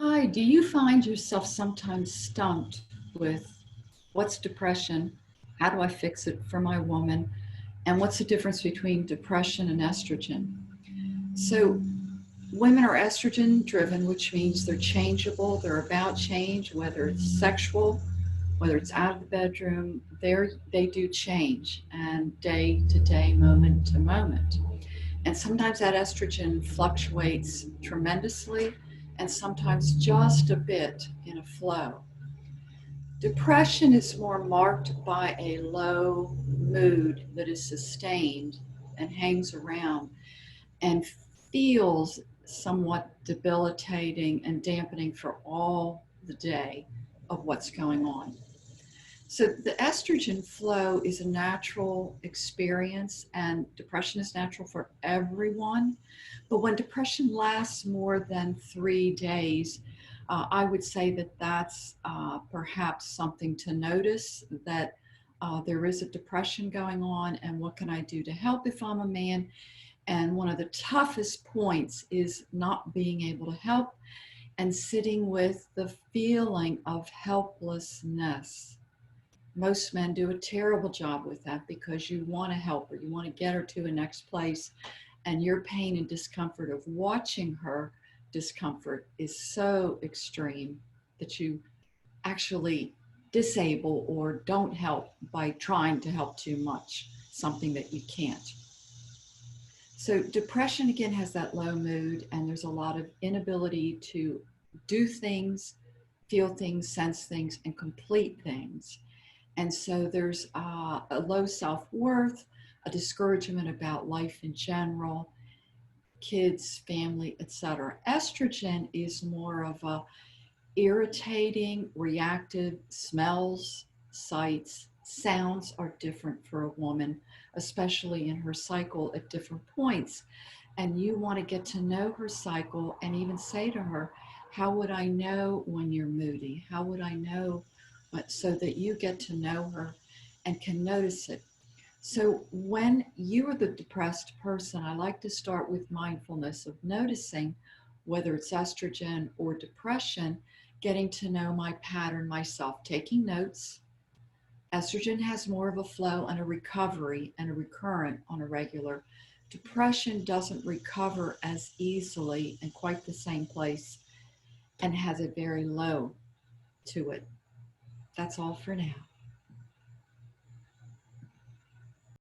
Hi, do you find yourself sometimes stumped with what's depression? How do I fix it for my woman? And what's the difference between depression and estrogen? So, women are estrogen driven, which means they're changeable, they're about change, whether it's sexual, whether it's out of the bedroom, they do change and day to day, moment to moment. And sometimes that estrogen fluctuates tremendously and sometimes just a bit in a flow. Depression is more marked by a low mood that is sustained and hangs around and feels somewhat debilitating and dampening for all the day of what's going on. So the estrogen flow is a natural experience, and depression is natural for everyone. But when depression lasts more than 3 days, I would say that that's perhaps something to notice, that there is a depression going on, and what can I do to help if I'm a man? And one of the toughest points is not being able to help and sitting with the feeling of helplessness. Most men do a terrible job with that because you want to help her, you want to get her to a next place, and your pain and discomfort of watching her discomfort is so extreme that you actually disable or don't help by trying to help too much, something that you can't. So depression again has that low mood, and there's a lot of inability to do things, feel things, sense things, and complete things. And so there's a low self-worth, a discouragement about life in general, kids, family, etc. Estrogen is more of a irritating, reactive, smells, sights, sounds are different for a woman, especially in her cycle at different points. And you want to get to know her cycle and even say to her, how would I know when you're moody? How would I know? So that you get to know her and can notice it. So when you are the depressed person, I like to start with mindfulness of noticing whether it's estrogen or depression, getting to know my pattern myself, taking notes. Estrogen has more of a flow and a recovery and a recurrent on a regular. Depression doesn't recover as easily in quite the same place and has a very low to it. That's all for now.